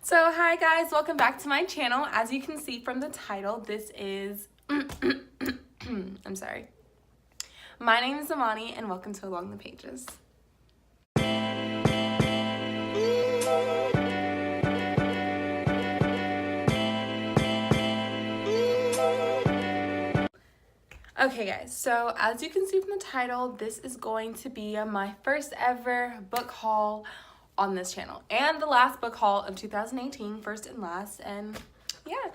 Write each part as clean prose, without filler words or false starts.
So hi guys, welcome back to my channel. As you can see from the title, this is I'm sorry. My name is Amani and welcome to Along the Pages. Okay guys, so as you can see from the title, this is going to be my first ever book haul on this channel and the last book haul of 2018, first and last. And yeah,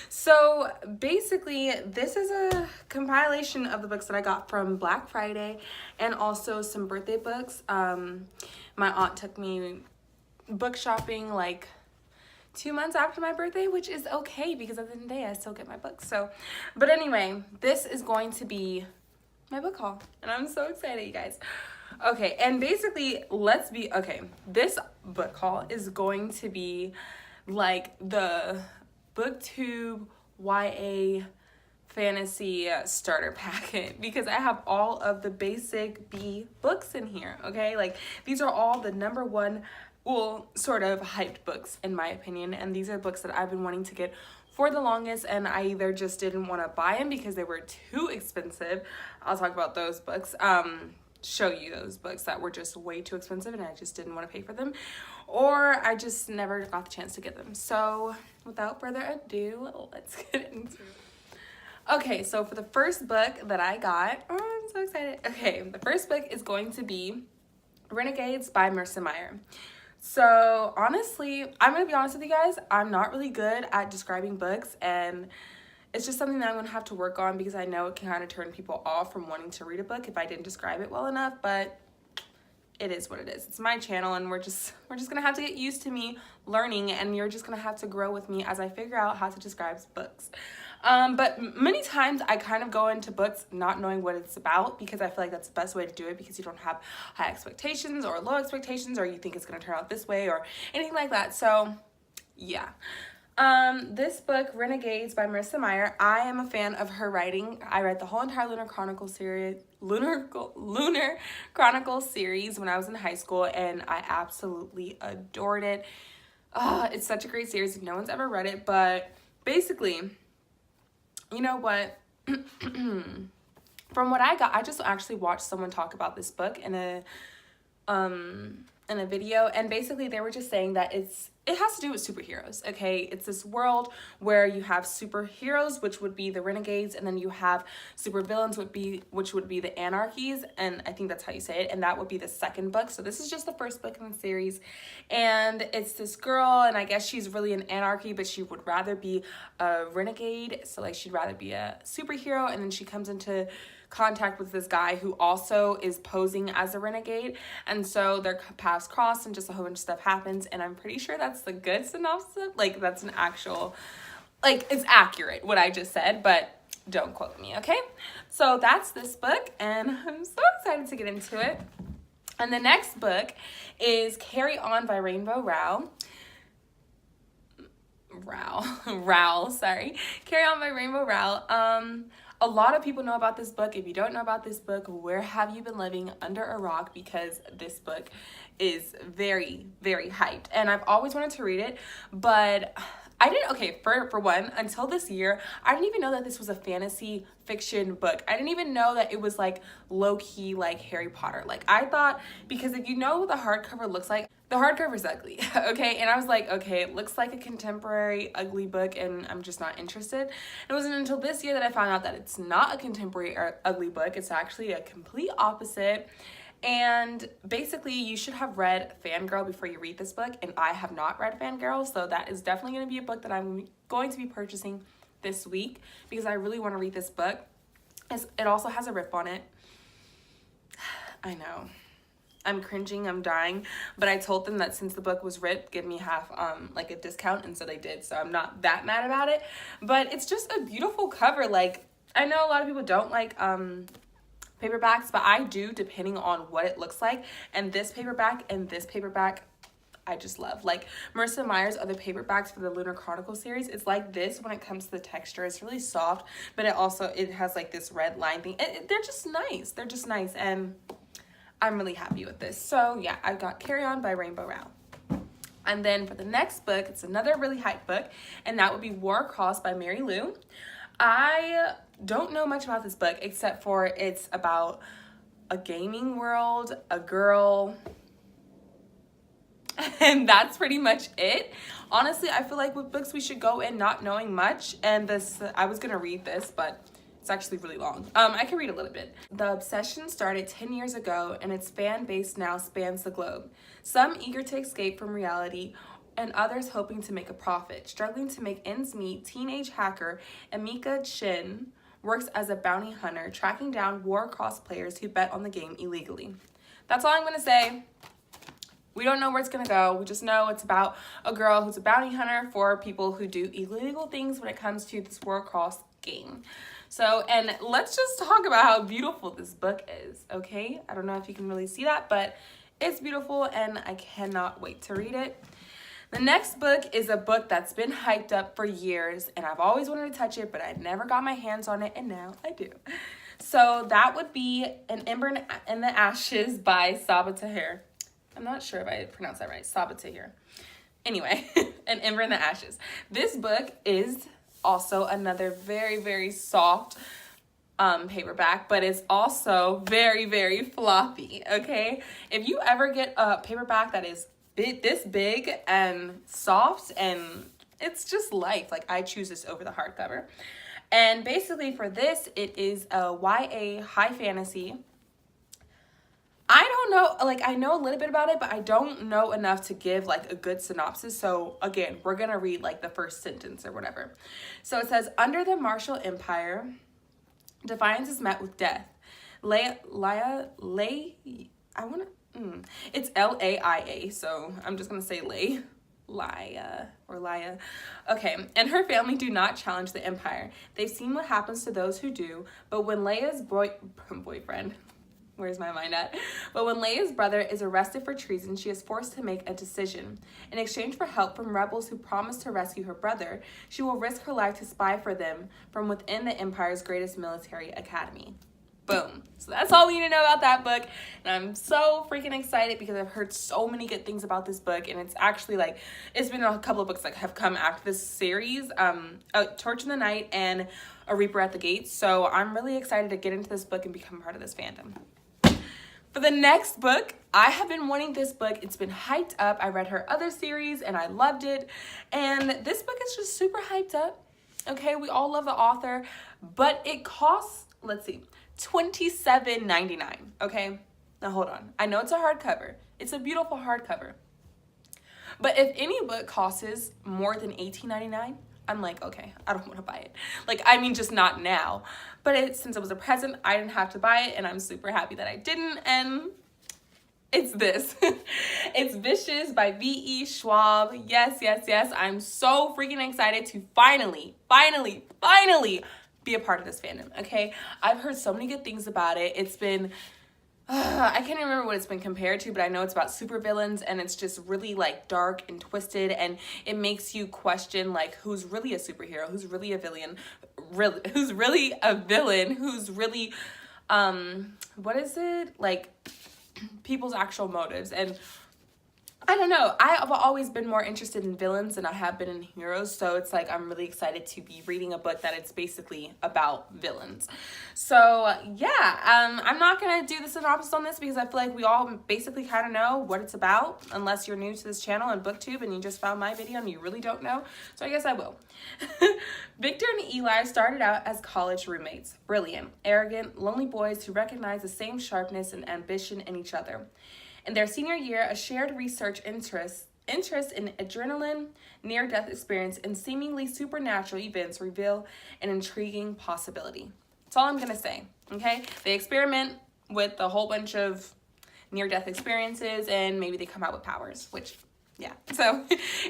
so basically this is a compilation of the books that I got from Black Friday and also some birthday books. My aunt took me book shopping like 2 months after my birthday, which is okay because at the end of the day I still get my books. So, but anyway, this is going to be my book haul and I'm so excited, you guys. Okay, and basically this book haul is going to be like the booktube YA fantasy starter packet because I have all of the basic B books in here. Okay, like these are all the number one, well, sort of hyped books in my opinion, and these are books that I've been wanting to get for the longest, and I either just didn't want to buy them because they were too expensive. I'll talk about those books, show you those books that were just way too expensive and I just didn't want to pay for them, or I just never got the chance to get them. So without further ado, let's get into it. Okay, so for the first book that I got, oh, I'm so excited. Okay, the first book is going to be Renegades by Marissa Meyer. So honestly, I'm gonna be honest with you guys, I'm not really good at describing books, and it's just something that I'm gonna have to work on because I know it can kind of turn people off from wanting to read a book if I didn't describe it well enough, but it is what it is. It's my channel and we're just gonna have to get used to me learning, and you're just gonna have to grow with me as I figure out how to describe books. But many times I kind of go into books not knowing what it's about because I feel like that's the best way to do it because you don't have high expectations or low expectations, or you think it's gonna turn out this way or anything like that. So yeah. This book, Renegades by Marissa Meyer, I am a fan of her writing. I read the whole entire Lunar Chronicle series when I was in high school, and I absolutely adored it. It's such a great series if no one's ever read it, but basically, you know what? From what I got, I just actually watched someone talk about this book in a video, and basically they were just saying that it has to do with superheroes. Okay, it's this world where you have superheroes, which would be the renegades, and then you have supervillains, which would be the anarchies, and I think that's how you say it, and that would be the second book. So this is just the first book in the series, and it's this girl, and I guess she's really an anarchy, but she would rather be a renegade, so like she'd rather be a superhero, and then she comes into contact with this guy who also is posing as a renegade, and so their paths cross and just a whole bunch of stuff happens, and I'm pretty sure that's the good synopsis. Like that's an actual, like it's accurate what I just said, but don't quote me, okay? So that's this book and I'm so excited to get into it. And the next book is Carry On by Rainbow Rowell. Carry On by Rainbow Rowell. A lot of people know about this book. If you don't know about this book, where have you been living? Under a rock, because this book is very, very hyped. And I've always wanted to read it, but I didn't, okay, for one, until this year, I didn't even know that this was a fantasy fiction book. I didn't even know that it was like low-key like Harry Potter. Like I thought, because if you know what the hardcover looks like, the hardcover is ugly, okay? And I was like, okay, it looks like a contemporary ugly book and I'm just not interested. It wasn't until this year that I found out that it's not a contemporary or ugly book. It's actually a complete opposite. And basically you should have read Fangirl before you read this book, and I have not read Fangirl, so that is definitely going to be a book that I'm going to be purchasing this week because I really want to read this book. It also has a rip on it. I know. I'm cringing, I'm dying, but I told them that since the book was ripped, give me half like a discount, and so they did, so I'm not that mad about it. But it's just a beautiful cover. Like I know a lot of people don't like paperbacks, but I do, depending on what it looks like. And this paperback I just love. Like Marissa Meyer's other paperbacks for the Lunar Chronicle series, it's like this when it comes to the texture. It's really soft, but it has like this red line thing. They're just nice, and I'm really happy with this. So yeah, I've got Carry On by Rainbow Rowell. And then for the next book, it's another really hype book, and that would be War Across by Mary Lou. I don't know much about this book except for it's about a gaming world, a girl, and that's pretty much it. Honestly, I feel like with books we should go in not knowing much, and this, I was gonna read this, but it's actually really long. I can read a little bit. The obsession started 10 years ago, and its fan base now spans the globe. Some eager to escape from reality, and others hoping to make a profit. Struggling to make ends meet, teenage hacker Emika Chin works as a bounty hunter, tracking down War Across players who bet on the game illegally. That's all I'm gonna say. We don't know where it's gonna go. We just know it's about a girl who's a bounty hunter for people who do illegal things when it comes to this War Across game. So, and let's just talk about how beautiful this book is, okay? I don't know if you can really see that, but it's beautiful and I cannot wait to read it. The next book is a book that's been hyped up for years, and I've always wanted to touch it, but I never got my hands on it, and now I do. So that would be An Ember in the Ashes by Saba Tahir. I'm not sure if I pronounced that right. Saba Tahir. Anyway, An Ember in the Ashes. This book is also another very, very soft paperback, but it's also very, very floppy, okay? If you ever get a paperback that is this big and soft, and it's just life, like I choose this over the hardcover. And basically for this, it is a YA high fantasy. I don't know, like I know a little bit about it, but I don't know enough to give like a good synopsis. So again, we're gonna read like the first sentence or whatever. So it says, under the Martial Empire, defiance is met with death. It's Laia, so I'm just gonna say Laia. Okay, and her family do not challenge the Empire. They've seen what happens to those who do, but when Leia's boyfriend, where's my mind at? But when Leia's brother is arrested for treason, she is forced to make a decision. In exchange for help from rebels who promise to rescue her brother, she will risk her life to spy for them from within the Empire's greatest military academy. Boom. So that's all we need to know about that book. And I'm so freaking excited because I've heard so many good things about this book. And it's actually like, it's been a couple of books that have come after this series. Torch in the Night and A Reaper at the Gates. So I'm really excited to get into this book and become part of this fandom. For the next book, I have been wanting this book. It's been hyped up. I read her other series and I loved it. And this book is just super hyped up. Okay, we all love the author, but it costs, let's see, $27.99. Okay, now hold on. I know it's a hardcover. It's a beautiful hardcover. But if any book costs more than $18.99, I'm like, okay, I don't want to buy it. Like, I mean, just not now. But since it was a present, I didn't have to buy it, and I'm super happy that I didn't, and it's this. It's Vicious by V.E. Schwab. Yes, yes, yes. I'm so freaking excited to finally be a part of this fandom, okay? I've heard so many good things about it. It's been, I can't even remember what it's been compared to, but I know it's about supervillains, and it's just really like dark and twisted, and it makes you question like who's really a superhero, who's really a villain, who's really a villain, who's really, what is it? Like people's actual motives. And I don't know. I have always been more interested in villains than I have been in heroes. So it's like I'm really excited to be reading a book that it's basically about villains. So yeah, I'm not going to do the synopsis on this because I feel like we all basically kind of know what it's about. Unless you're new to this channel and BookTube and you just found my video and you really don't know. So I guess I will. Victor and Eli started out as college roommates. Brilliant, arrogant, lonely boys who recognize the same sharpness and ambition in each other. In their senior year, a shared research interest in adrenaline, near-death experience, and seemingly supernatural events reveal an intriguing possibility. That's all I'm going to say, okay? They experiment with a whole bunch of near-death experiences, and maybe they come out with powers, which, yeah. So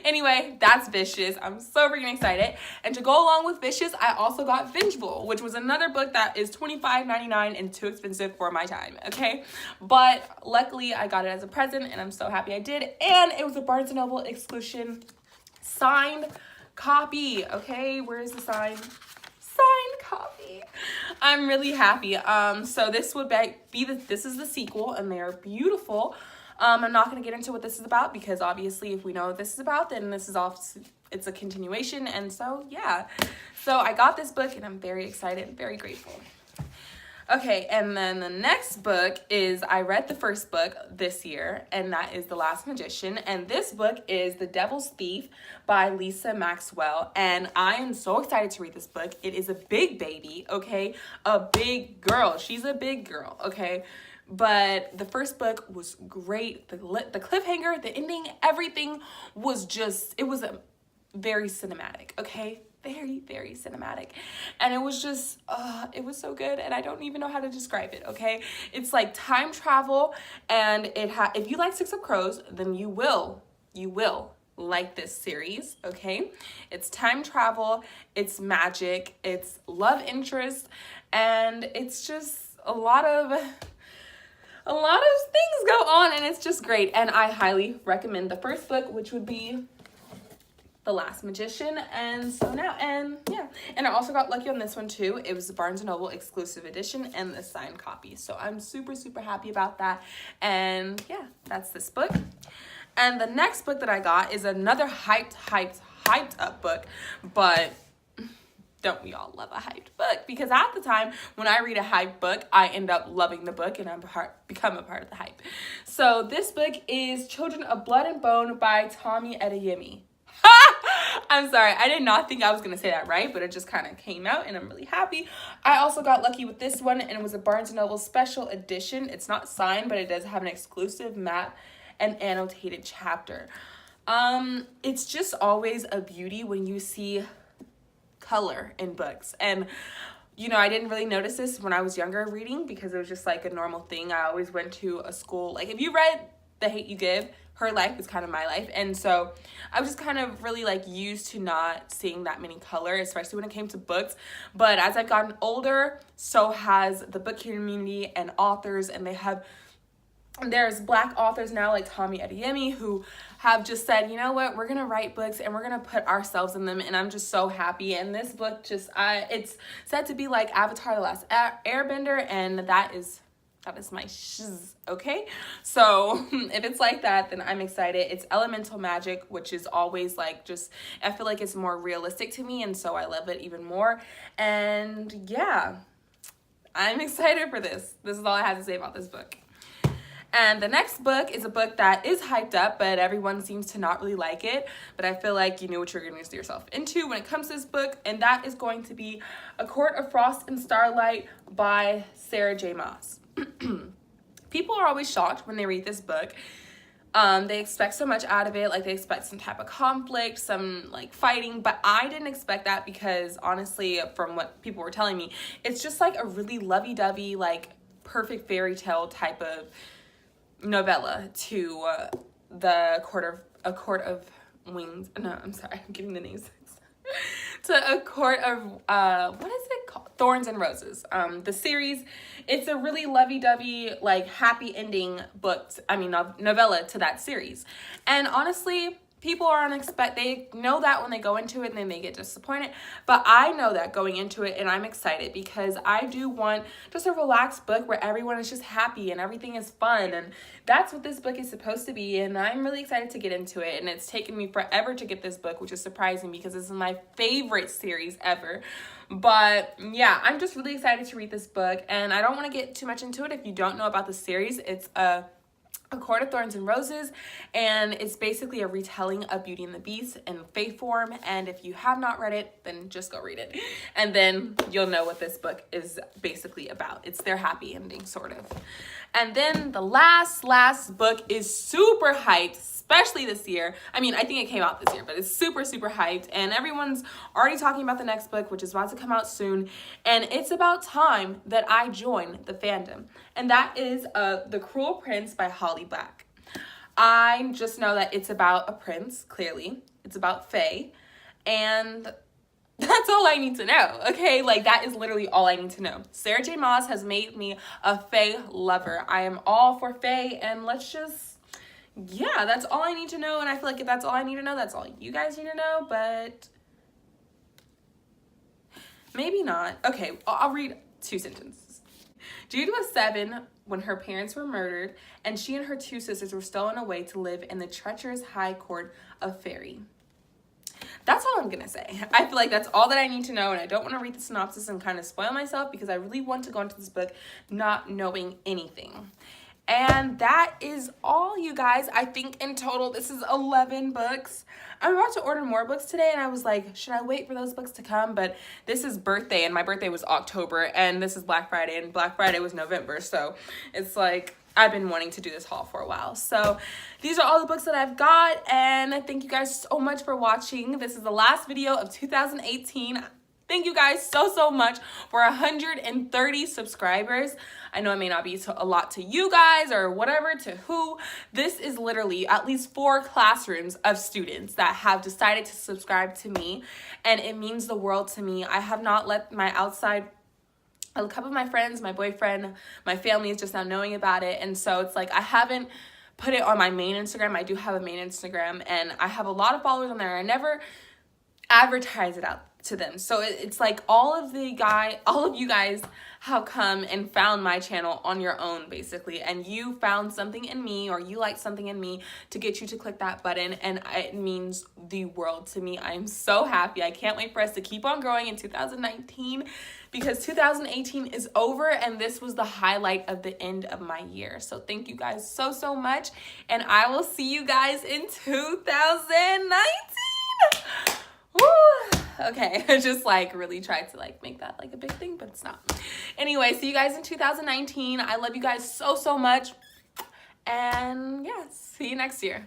anyway, that's Vicious. I'm so freaking excited. And to go along with Vicious, I also got Vengeful, which was another book that is $25.99 and too expensive for my time, okay? But luckily, I got it as a present, and I'm so happy I did. And it was a Barnes & Noble exclusion signed copy, okay? Where's the signed copy? I'm really happy. So this would be this is the sequel, and they are beautiful. I'm not going to get into what this is about because obviously if we know what this is about, then this is off. It's a continuation. And so, yeah. So I got this book and I'm very excited, very grateful. Okay, and then the next book is, I read the first book this year, and that is The Last Magician. And this book is The Devil's Thief by Lisa Maxwell. And I am so excited to read this book. It is a big baby, okay? A big girl. She's a big girl, okay? But the first book was great. The cliffhanger, the ending, everything was just, it was a very cinematic, okay? Very, very cinematic. And it was just, it was so good. And I don't even know how to describe it, okay? It's like time travel. And if you like Six of Crows, then you will like this series, okay? It's time travel, it's magic, it's love interest, and it's just a lot of things go on, and it's just great. And I highly recommend the first book, which would be The Last Magician. And so now, and yeah, and I also got lucky on this one too. It was the Barnes & Noble exclusive edition and the signed copy. So I'm super, super happy about that. And yeah, that's this book. And the next book that I got is another hyped up book, but don't we all love a hyped book? Because at the time when I read a hyped book, I end up loving the book and become a part of the hype. So this book is Children of Blood and Bone by Tommy Adeyemi. I'm sorry, I did not think I was going to say that right, but it just kind of came out and I'm really happy. I also got lucky with this one, and it was a Barnes & Noble special edition. It's not signed, but it does have an exclusive map and annotated chapter. It's just always a beauty when you see color in books. And you know, I didn't really notice this when I was younger reading because it was just like a normal thing. I always went to a school, like if you read The Hate U Give, her life is kind of my life. And so I was just kind of really like used to not seeing that many color, especially when it came to books. But as I've gotten older, so has the book community and authors, and there's Black authors now like Tommy Adeyemi who have just said, you know what, we're gonna write books and we're gonna put ourselves in them, and I'm just so happy. And this book it's said to be like Avatar: The Last Airbender, and that is my shiz, okay? So if it's like that, then I'm excited. It's elemental magic, which is always like I feel like it's more realistic to me, and so I love it even more. And yeah, I'm excited for this. This is all I have to say about this book. And the next book is a book that is hyped up, but everyone seems to not really like it. But I feel like you knew what you're going to get yourself into when it comes to this book, and that is going to be A Court of Frost and Starlight by Sarah J. Maas. People are always shocked when they read this book. They expect so much out of it, like they expect some type of conflict, some like fighting, but I didn't expect that because honestly, from what people were telling me, it's just like a really lovey-dovey, like perfect fairy tale type of novella to A Court of Wings. No, I'm sorry, I'm getting the names. To A Court of what is it called? Thorns and Roses. The series, it's a really lovey-dovey, like happy ending novella to that series. And honestly, people are they know that when they go into it and then they get disappointed. But I know that going into it, and I'm excited because I do want just a relaxed book where everyone is just happy and everything is fun. And that's what this book is supposed to be. And I'm really excited to get into it. And it's taken me forever to get this book, which is surprising because this is my favorite series ever. But yeah, I'm just really excited to read this book. And I don't want to get too much into it. If you don't know about the series, it's A Court of Thorns and Roses, and it's basically a retelling of Beauty and the Beast in faith form. And if you have not read it, then just go read it, and then you'll know what this book is basically about. It's their happy ending, sort of. And then the last book is super hyped, especially this year. I mean, I think it came out this year, but it's super, super hyped. And everyone's already talking about the next book, which is about to come out soon. And it's about time that I join the fandom. And that is The Cruel Prince by Holly Black. I just know that it's about a prince, clearly. It's about Fae. And that's all I need to know, okay? Like, that is literally all I need to know. Sarah J. Maas has made me a Fae lover. I am all for Fae, and yeah, that's all I need to know. And I feel like if that's all I need to know, that's all you guys need to know, but maybe not. Okay, I'll read 2 sentences. Judy was 7 when her parents were murdered, and she and her 2 sisters were stolen away to live in the treacherous high court of Fairy. That's all I'm gonna say. I feel like that's all that I need to know, and I don't want to read the synopsis and kind of spoil myself because I really want to go into this book not knowing anything. And that is all, you guys. I think in total this is 11 books. I'm about to order more books today, and I was like, should I wait for those books to come? But this is birthday, and my birthday was October, and this is Black Friday, and Black Friday was November. So it's like I've been wanting to do this haul for a while. So these are all the books that I've got, and thank you guys so much for watching. This is the last video of 2018. Thank you guys so much for 130 subscribers. I know it may not be a lot to you guys or whatever, to who. This is literally at least 4 classrooms of students that have decided to subscribe to me, and it means the world to me. I have not let my outside, a couple of my friends, my boyfriend, my family is just now knowing about it, and so it's like I haven't put it on my main Instagram. I do have a main Instagram, and I have a lot of followers on there. I never advertise it out to them. So it's like all of you guys have come and found my channel on your own, basically, and you found something in me, or you liked something in me to get you to click that button, and it means the world to me. I'm so happy. I can't wait for us to keep on growing in 2019, because 2018 is over, and this was the highlight of the end of my year. So thank you guys so much, and I will see you guys in 2019. Woo! Okay, I just like really tried to like make that like a big thing, but it's not. Anyway, see you guys in 2019. I love you guys so much. And yeah, see you next year.